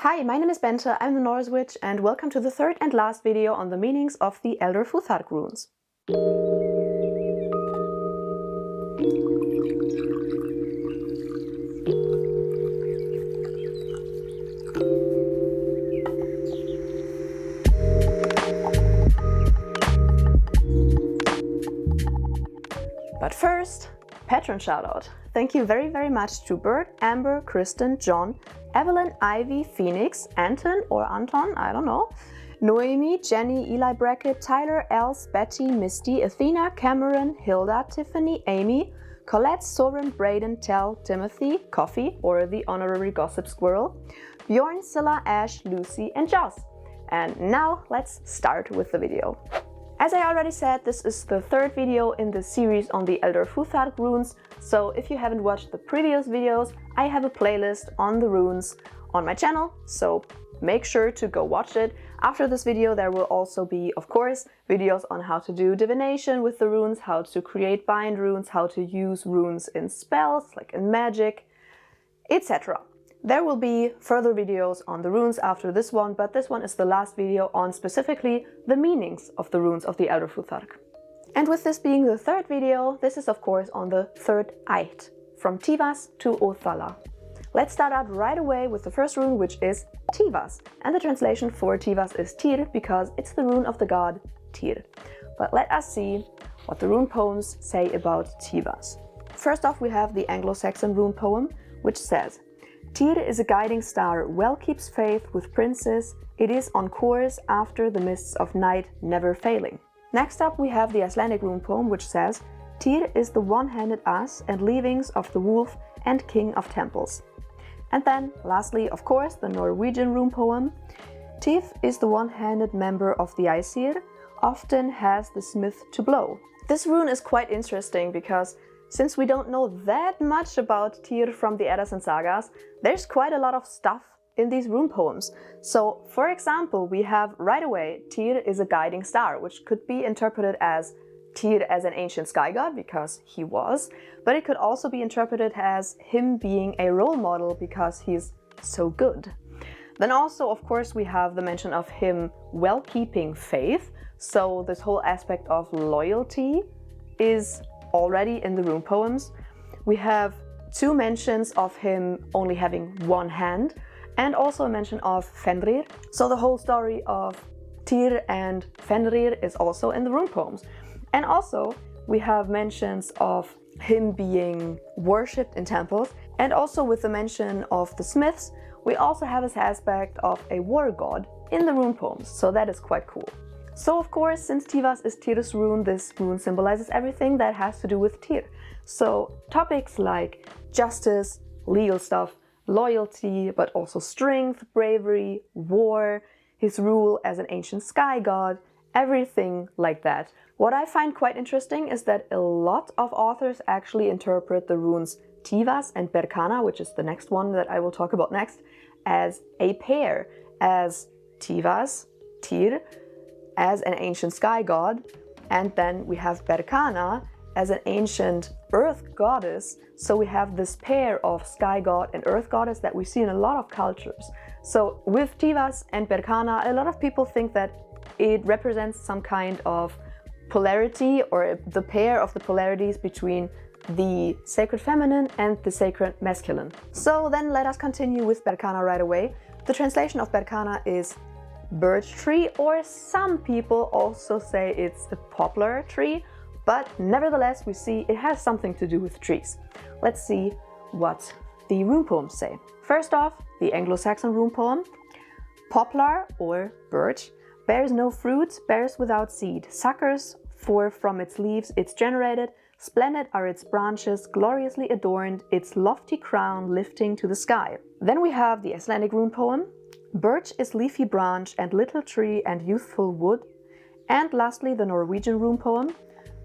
Hi, my name is Bente, I'm the Norse Witch, and welcome to the third and last video on the meanings of the Elder Futhark runes. But first, patron shoutout. Thank you very much to Bert, Amber, Kristen, John, Evelyn, Ivy, Phoenix, Anton or Anton, I don't know, Noemi, Jenny, Eli Brackett, Tyler, Els, Betty, Misty, Athena, Cameron, Hilda, Tiffany, Amy, Colette, Soren, Braden, Tell, Timothy, Coffee or the honorary gossip squirrel, Bjorn, Scylla, Ash, Lucy and Joss. And now let's start with the video. As I already said, this is the third video in the series on the Elder Futhark runes, so if you haven't watched the previous videos, I have a playlist on the runes on my channel, so make sure to go watch it. After this video there will also be, of course, videos on how to do divination with the runes, how to create bind runes, how to use runes in spells, like in magic, etc. There will be further videos on the runes after this one, but this one is the last video on specifically the meanings of the runes of the Elder Futhark. And with this being the third video, this is of course on the third Aett, from Tiwaz to Othala. Let's start out right away with the first rune, which is Tiwaz. And the translation for Tiwaz is Tyr, because it's the rune of the god Tyr. But let us see what the rune poems say about Tiwaz. First off, we have the Anglo-Saxon rune poem, which says, Tyr is a guiding star, well keeps faith with princes, it is on course after the mists of night, never failing. Next up we have the Icelandic rune poem, which says, Tyr is the one-handed ass and leavings of the wolf and king of temples. And then, lastly, of course, the Norwegian rune poem, Tif is the one-handed member of the Aesir, often has the smith to blow. This rune is quite interesting because since we don't know that much about Tyr from the Eddas and Sagas, there's quite a lot of stuff in these rune poems. So, for example, we have right away, Tyr is a guiding star, which could be interpreted as Tyr as an ancient sky god, because he was, but it could also be interpreted as him being a role model because he's so good. Then also, of course, we have the mention of him well keeping faith, so this whole aspect of loyalty is already in the rune poems. We have two mentions of him only having one hand, and also a mention of Fenrir. So the whole story of Tyr and Fenrir is also in the rune poems. And also we have mentions of him being worshipped in temples, and also with the mention of the smiths, we also have this aspect of a war god in the rune poems, so that is quite cool. So of course, since Tiwaz is Tyr's rune, this rune symbolizes everything that has to do with Tyr. So topics like justice, legal stuff, loyalty, but also strength, bravery, war, his rule as an ancient sky god, everything like that. What I find quite interesting is that a lot of authors actually interpret the runes Tiwaz and Berkana, which is the next one that I will talk about next, as a pair, as Tiwaz, Tyr, as an ancient sky god, and then we have Berkana as an ancient earth goddess. So we have this pair of sky god and earth goddess that we see in a lot of cultures. So with Tiwaz and Berkana, a lot of people think that it represents some kind of polarity, or the pair of the polarities between the sacred feminine and the sacred masculine. So then let us continue with Berkana right away. The translation of Berkana is birch tree, or some people also say it's a poplar tree, but nevertheless we see it has something to do with trees. Let's see what the rune poems say. First off, the Anglo-Saxon rune poem. Poplar, or birch, bears no fruit, bears without seed, suckers, for from its leaves it's generated, splendid are its branches, gloriously adorned, its lofty crown lifting to the sky. Then we have the Icelandic rune poem. Birch is leafy branch and little tree and youthful wood. And lastly, the Norwegian rune poem.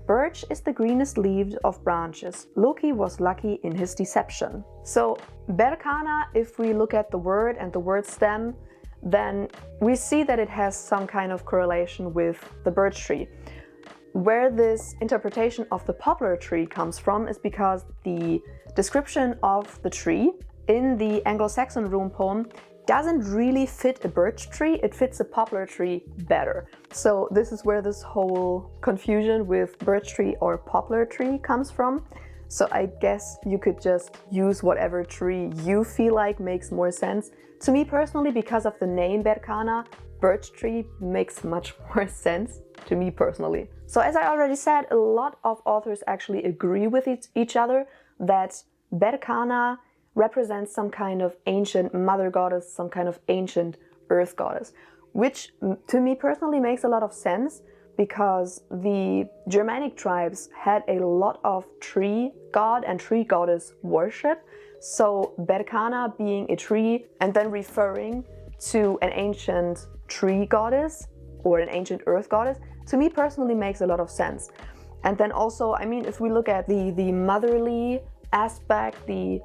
Birch is the greenest leaved of branches. Loki was lucky in his deception. So Berkana, if we look at the word and the word stem, then we see that it has some kind of correlation with the birch tree. Where this interpretation of the poplar tree comes from is because the description of the tree in the Anglo-Saxon rune poem doesn't really fit a birch tree, it fits a poplar tree better. So this is where this whole confusion with birch tree or poplar tree comes from. So I guess you could just use whatever tree you feel like makes more sense. To me personally, because of the name Berkana, birch tree makes much more sense to me personally. So as I already said, a lot of authors actually agree with each other that Berkana represents some kind of ancient mother goddess, some kind of ancient earth goddess, which to me personally makes a lot of sense because the Germanic tribes had a lot of tree god and tree goddess worship. So Berkana being a tree and then referring to an ancient tree goddess or an ancient earth goddess, to me personally makes a lot of sense. And then also, I mean, if we look at the motherly aspect, the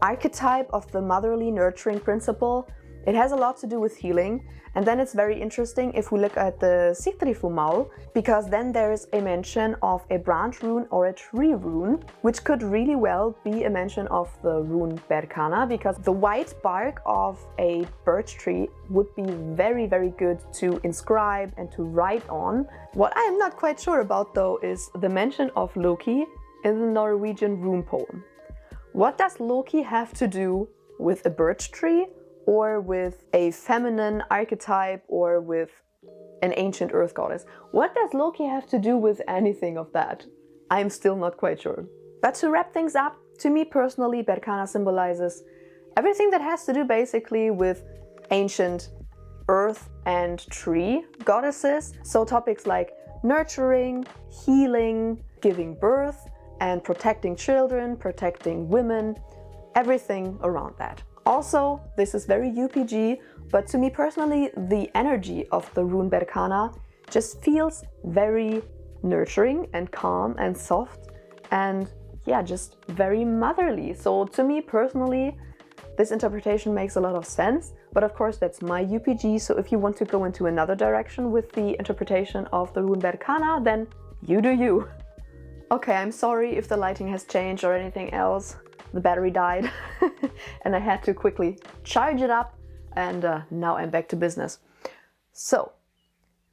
archetype of the motherly nurturing principle, it has a lot to do with healing. And then it's very interesting if we look at the Sigtrifu Maul, because then there's a mention of a branch rune or a tree rune, which could really well be a mention of the rune Berkana, because the white bark of a birch tree would be very, very good to inscribe and to write on. What I am not quite sure about though is the mention of Loki in the Norwegian rune poem. What does Loki have to do with a birch tree or with a feminine archetype or with an ancient earth goddess? What does Loki have to do with anything of that? I'm still not quite sure. But to wrap things up, to me personally, Berkana symbolizes everything that has to do basically with ancient earth and tree goddesses. So topics like nurturing, healing, giving birth, and protecting children, protecting women, everything around that. Also, this is very UPG, but to me personally, the energy of the rune Berkana just feels very nurturing and calm and soft and yeah, just very motherly. So to me personally, this interpretation makes a lot of sense, but of course that's my UPG, so if you want to go into another direction with the interpretation of the rune Berkana, then you do you. Okay, I'm sorry if the lighting has changed or anything else. The battery died and I had to quickly charge it up, and now I'm back to business. So,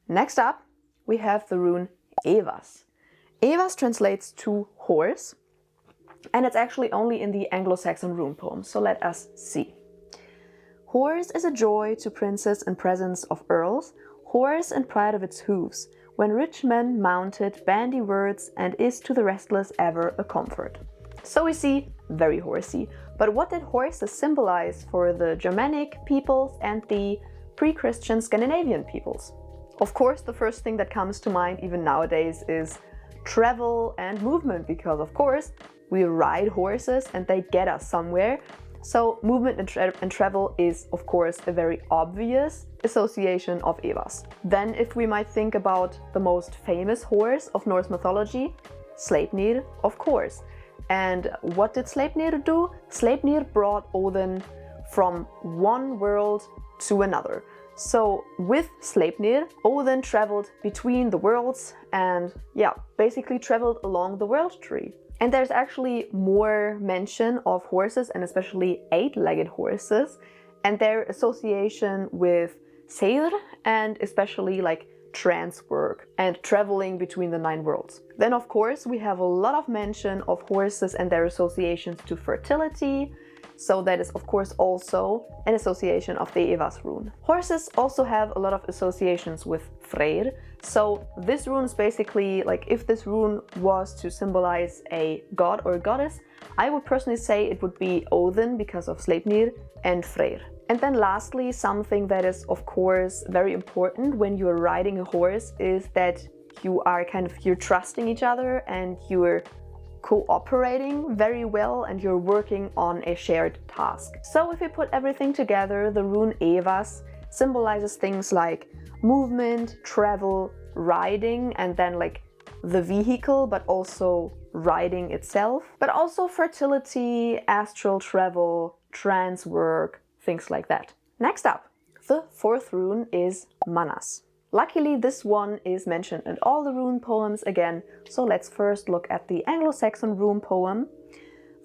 next up we have the rune Ehwaz. Ehwaz translates to horse, and it's actually only in the Anglo-Saxon rune poem, so let us see. Horse is a joy to princes and presents of earls, horse and pride of its hoofs, when rich men mount it bandy words, and is to the restless ever a comfort. So we see very horsey, but what did horses symbolize for the Germanic peoples and the pre-Christian Scandinavian peoples? Of course, the first thing that comes to mind even nowadays is travel and movement, because of course we ride horses and they get us somewhere. So movement and travel is of course a very obvious association of Ehwaz. Then if we might think about the most famous horse of Norse mythology, Sleipnir, of course. And what did Sleipnir do? Sleipnir brought Odin from one world to another. So with Sleipnir, Odin traveled between the worlds and yeah, basically traveled along the world tree. And there's actually more mention of horses, and especially eight-legged horses, and their association with Seir and especially like trance work and traveling between the 9 worlds. Then of course we have a lot of mention of horses and their associations to fertility, so that is of course also an association of the Ehwaz rune. Horses also have a lot of associations with Freyr, so this rune is basically like, if this rune was to symbolize a god or a goddess, I would personally say it would be Odin because of Sleipnir and Freyr. And then lastly, something that is of course very important when you're riding a horse is that you're trusting each other and you're cooperating very well and you're working on a shared task. So if we put everything together, the rune Ehwaz symbolizes things like movement, travel, riding, and then like the vehicle, but also riding itself, but also fertility, astral travel, trance work, things like that. Next up, the 4th rune is Mannaz. Luckily, this one is mentioned in all the rune poems again, so let's first look at the Anglo-Saxon rune poem.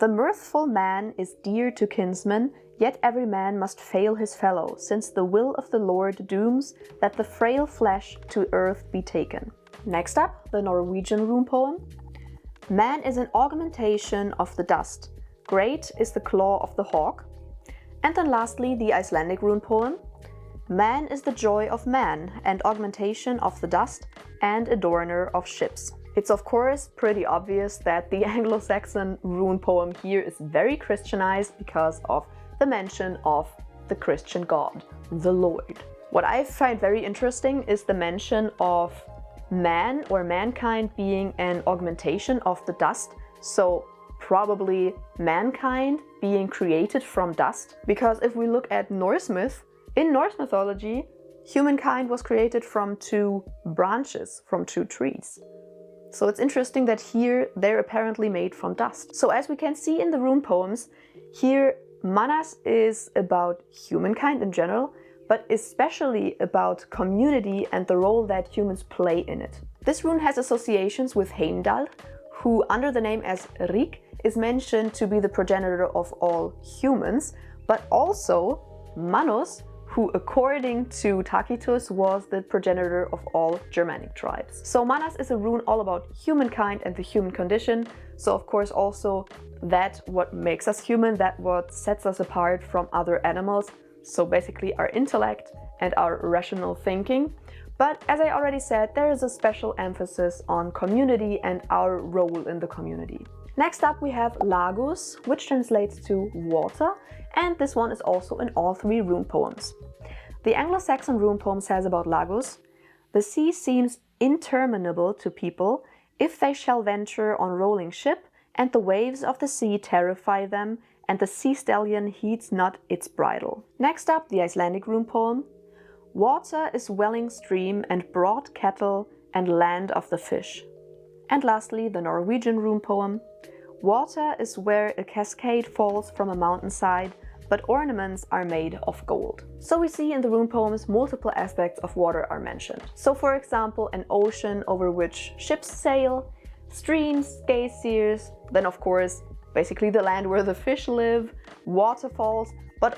The mirthful man is dear to kinsmen, Yet every man must fail his fellow, since the will of the Lord dooms that the frail flesh to earth be taken. Next up, the Norwegian rune poem. Man is an augmentation of the dust. Great is the claw of the hawk. And then lastly, the Icelandic rune poem. Man is the joy of man, and augmentation of the dust, and adorner of ships. It's of course pretty obvious that the Anglo-Saxon rune poem here is very Christianized because of the mention of the Christian God, the Lord. What I find very interesting is the mention of man or mankind being an augmentation of the dust, so probably mankind being created from dust. Because if we look at Norse myth, in Norse mythology, humankind was created from two branches, from two trees. So it's interesting that here they're apparently made from dust. So as we can see in the rune poems, here Mannaz is about humankind in general, but especially about community and the role that humans play in it. This rune has associations with Heimdall, who under the name as Rik is mentioned to be the progenitor of all humans, but also Mannaz, who according to Tacitus was the progenitor of all Germanic tribes. So Mannaz is a rune all about humankind and the human condition, so of course also that what makes us human, that what sets us apart from other animals, so basically our intellect and our rational thinking. But as I already said, there is a special emphasis on community and our role in the community. Next up we have Laguz, which translates to water, and this one is also in all three rune poems. The Anglo-Saxon rune poem says about Laguz, "The sea seems interminable to people if they shall venture on rolling ship, and the waves of the sea terrify them, and the sea stallion heeds not its bridle." Next up, the Icelandic rune poem. "Water is welling stream and broad kettle and land of the fish." And lastly, the Norwegian rune poem. "Water is where a cascade falls from a mountainside, but ornaments are made of gold." So we see in the rune poems multiple aspects of water are mentioned. So for example, an ocean over which ships sail, streams, geysers, then of course basically the land where the fish live, waterfalls, but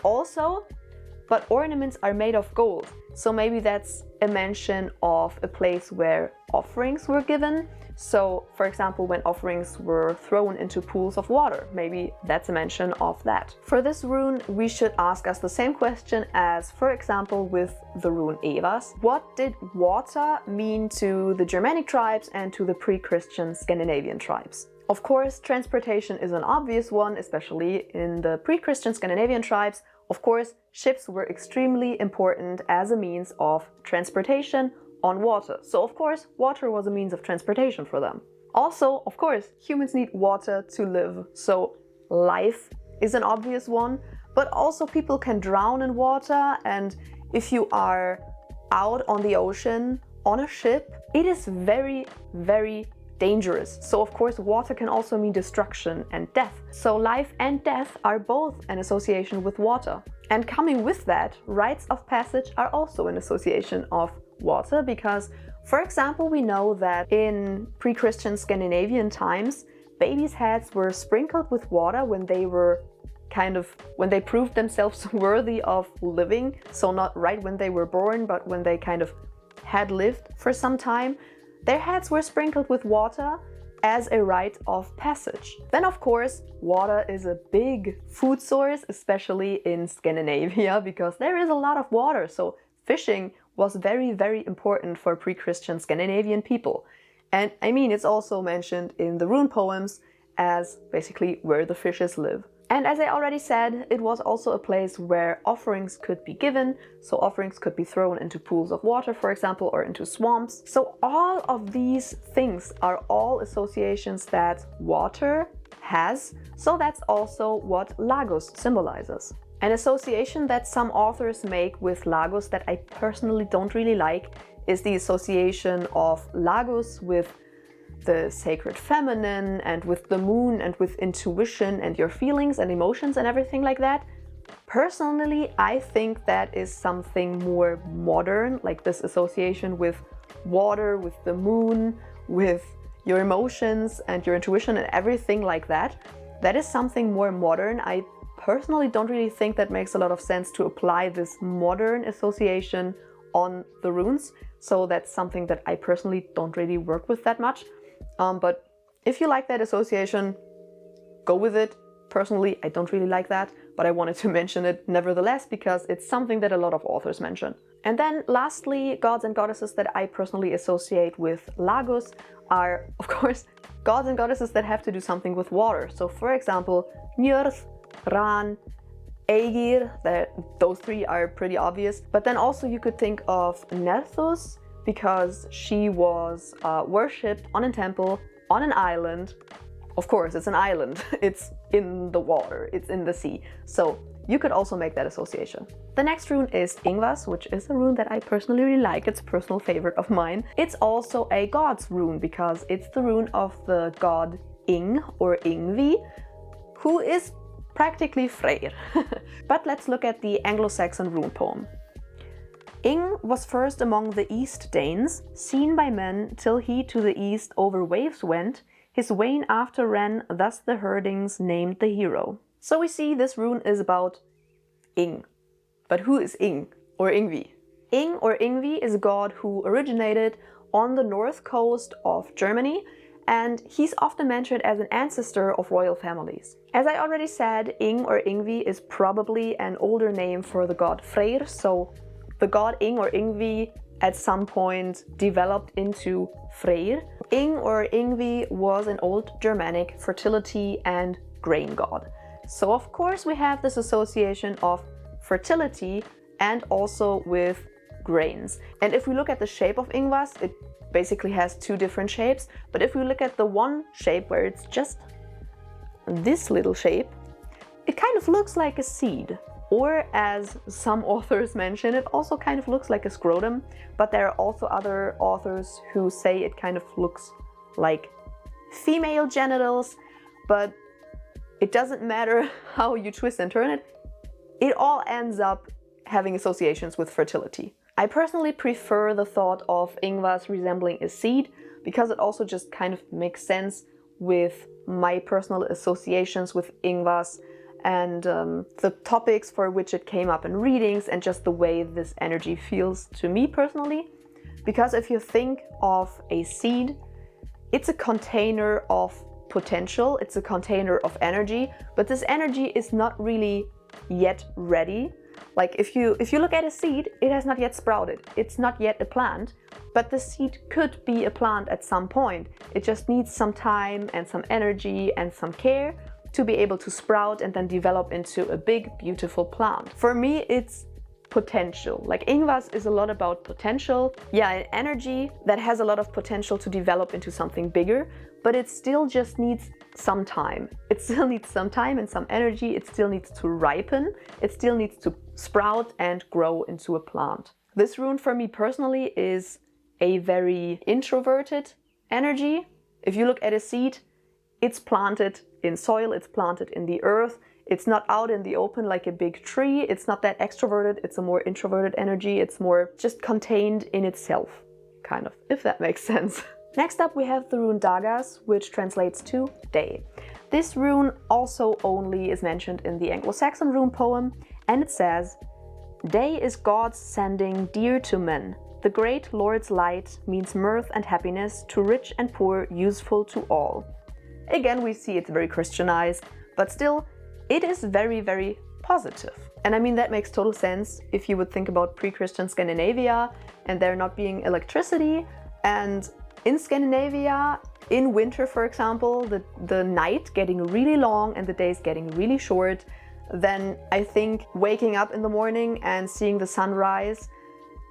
ornaments are made of gold. So maybe that's a mention of a place where offerings were given. So for example, when offerings were thrown into pools of water, maybe that's a mention of that. For this rune, we should ask us the same question as, for example, with the rune Ehwaz. What did water mean to the Germanic tribes and to the pre-Christian Scandinavian tribes? Of course, transportation is an obvious one, especially in the pre-Christian Scandinavian tribes. Of course, ships were extremely important as a means of transportation on water. So of course, water was a means of transportation for them. Also, of course, humans need water to live. So life is an obvious one, but also people can drown in water. And if you are out on the ocean on a ship, it is very, very dangerous. So of course, water can also mean destruction and death. So life and death are both an association with water. And coming with that, rites of passage are also an association of water, because, for example, we know that in pre-Christian Scandinavian times, babies' heads were sprinkled with water when they were when they proved themselves worthy of living. So not right when they were born, but when they kind of had lived for some time. Their heads were sprinkled with water as a rite of passage. Then of course, water is a big food source, especially in Scandinavia, because there is a lot of water. So fishing was very, very important for pre-Christian Scandinavian people. And I mean, it's also mentioned in the rune poems as basically where the fishes live. And as I already said, it was also a place where offerings could be given. So offerings could be thrown into pools of water, for example, or into swamps. So all of these things are all associations that water has. So that's also what Laguz symbolizes. An association that some authors make with Laguz that I personally don't really like is the association of Laguz with the sacred feminine and with the moon and with intuition and your feelings and emotions and everything like that. Personally, I think that is something more modern, like this association with water, with the moon, with your emotions and your intuition and everything like that. That is something more modern. I personally don't really think that makes a lot of sense to apply this modern association on the runes. So that's something that I personally don't really work with that much. But if you like that association, go with it. Personally, I don't really like that, but I wanted to mention it nevertheless because it's something that a lot of authors mention. And then lastly, gods and goddesses that I personally associate with Laguz are, of course, gods and goddesses that have to do something with water. So for example, Njörð, Ran, Aegir, those three are pretty obvious. But then also you could think of Nerthus, because she was worshipped on a temple on an island. Of course, it's an island. It's in the water, it's in the sea. So you could also make that association. The next rune is Ingwaz, which is a rune that I personally really like. It's a personal favorite of mine. It's also a god's rune because it's the rune of the god Ing or Ingvi, who is practically Freyr. But let's look at the Anglo-Saxon rune poem. Ing was first among the East Danes, seen by men till he to the east over waves went. His wain after ran, thus the herdings named the hero. So we see this rune is about Ing. But who is Ing or Ingvi? Ing or Ingvi is a god who originated on the north coast of Germany, and he's often mentioned as an ancestor of royal families. As I already said, Ing or Ingvi is probably an older name for the god Freyr, so the god Ing or Ingvi at some point developed into Freyr. Ing or Ingvi was an old Germanic fertility and grain god. So of course we have this association of fertility and also with grains. And if we look at the shape of Ingwaz, it basically has two different shapes. But if we look at the one shape where it's just this little shape, it kind of looks like a seed. Or as some authors mention, it also kind of looks like a scrotum, but there are also other authors who say it kind of looks like female genitals, but it doesn't matter how you twist and turn it, it all ends up having associations with fertility. I personally prefer the thought of Ingwaz resembling a seed because it also just kind of makes sense with my personal associations with Ingwaz and the topics for which it came up in readings and just the way this energy feels to me personally. Because if you think of a seed, it's a container of potential, it's a container of energy, but this energy is not really yet ready. Like if you look at a seed, it has not yet sprouted, it's not yet a plant, but the seed could be a plant at some point. It just needs some time and some energy and some care to be able to sprout and then develop into a big, beautiful plant. For me, it's potential. Like Ingwaz is a lot about potential. Yeah, an energy that has a lot of potential to develop into something bigger, but it still just needs some time. It still needs some time and some energy. It still needs to ripen. It still needs to sprout and grow into a plant. This rune for me personally is a very introverted energy. If you look at a seed, it's planted in soil, it's planted in the earth. It's not out in the open like a big tree. It's not that extroverted. It's a more introverted energy. It's more just contained in itself, kind of, if that makes sense. Next up we have the rune Dagaz, which translates to day. This rune also only is mentioned in the Anglo-Saxon rune poem, and it says, "Day is God's sending dear to men. The great Lord's light means mirth and happiness to rich and poor, useful to all." Again, we see it's very Christianized, but still, it is very, very positive. And I mean, that makes total sense if you would think about pre-Christian Scandinavia and there not being electricity. And in Scandinavia, in winter, for example, the night getting really long and the days getting really short, then I think waking up in the morning and seeing the sunrise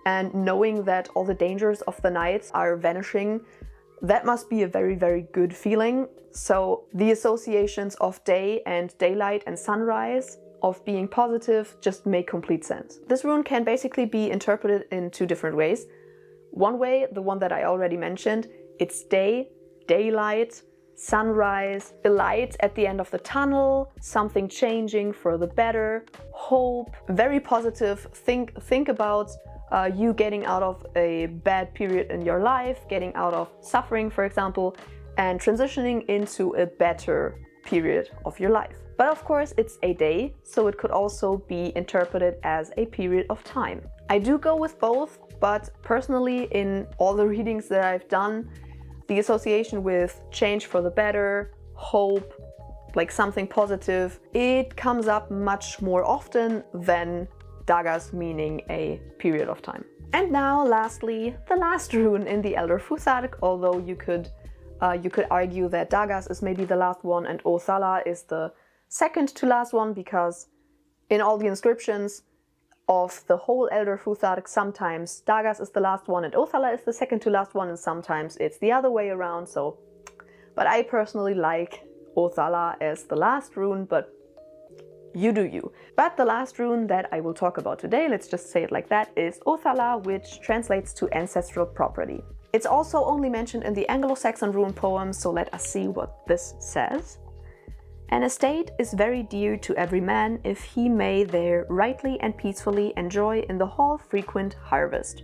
and knowing that all the dangers of the night are vanishing, that must be a very, very good feeling. So the associations of day and daylight and sunrise, of being positive, just make complete sense. This rune can basically be interpreted in two different ways. One way, the one that I already mentioned, it's day, daylight, sunrise, a light at the end of the tunnel, something changing for the better, hope, very positive. Think about you getting out of a bad period in your life, getting out of suffering, for example, and transitioning into a better period of your life. But of course it's a day, so it could also be interpreted as a period of time. I do go with both, but personally in all the readings that I've done, the association with change for the better, hope, like something positive, it comes up much more often than Dagaz meaning a period of time. And now lastly, the last rune in the Elder Futhark, although you could argue that Dagaz is maybe the last one and Othala is the second to last one, because in all the inscriptions of the whole Elder Futhark, sometimes Dagaz is the last one and Othala is the second to last one, and sometimes it's the other way around. So, but I personally like Othala as the last rune, but you do you. But the last rune that I will talk about today, let's just say it like that, is Othala, which translates to ancestral property. It's also only mentioned in the Anglo-Saxon rune poem, so let us see what this says. An estate is very dear to every man if he may there rightly and peacefully enjoy in the hall frequent harvest.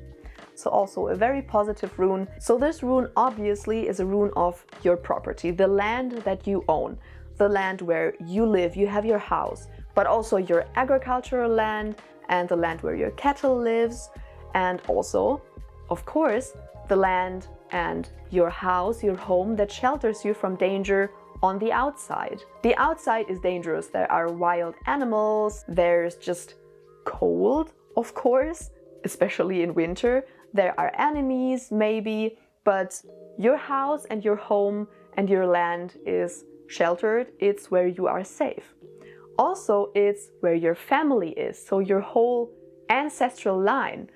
So also a very positive rune. So this rune obviously is a rune of your property, the land that you own, the land where you live, you have your house, but also your agricultural land and the land where your cattle lives, and also, of course, the land and your house, your home that shelters you from danger on the outside. The outside is dangerous. There are wild animals, there's just cold, of course, especially in winter. There are enemies, maybe, but your house and your home and your land is sheltered. It's where you are safe. Also, it's where your family is, so your whole ancestral line,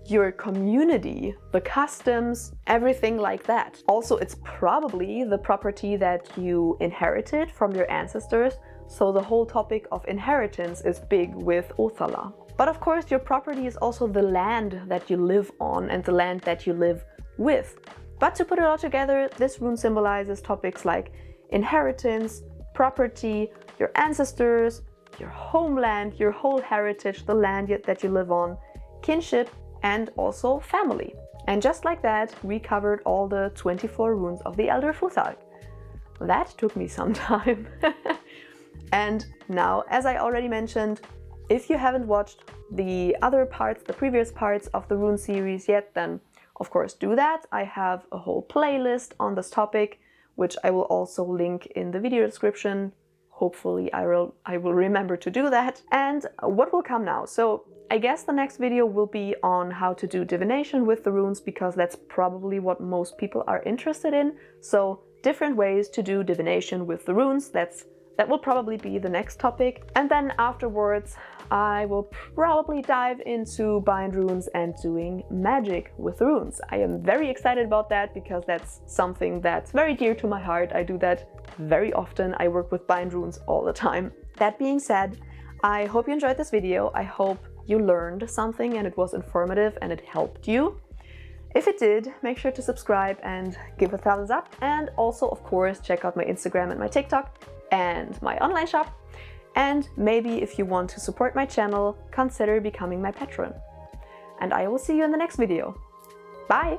your community, the customs, everything like that. Also, it's probably the property that you inherited from your ancestors, so the whole topic of inheritance is big with Othala. But of course, your property is also the land that you live on and the land that you live with. But to put it all together, this rune symbolizes topics like inheritance, property, your ancestors, your homeland, your whole heritage, the land that you live on, kinship, and also family. And just like that, we covered all the 24 runes of the Elder Futhark. That took me some time. And now, as I already mentioned, if you haven't watched the other parts, the previous parts of the rune series yet, then of course do that. I have a whole playlist on this topic, which I will also link in the video description. Hopefully I will remember to do that. And what will come now? So I guess the next video will be on how to do divination with the runes, because that's probably what most people are interested in. So different ways to do divination with the runes, that will probably be the next topic. And then afterwards I will probably dive into bind runes and doing magic with runes. I am very excited about that because that's something that's very dear to my heart. I do that very often. I work with bind runes all the time. That being said, I hope you enjoyed this video. I hope you learned something and it was informative and it helped you. If it did, make sure to subscribe and give a thumbs up. And also, of course, check out my Instagram and my TikTok and my online shop. And maybe if you want to support my channel, consider becoming my patron. And I will see you in the next video. Bye!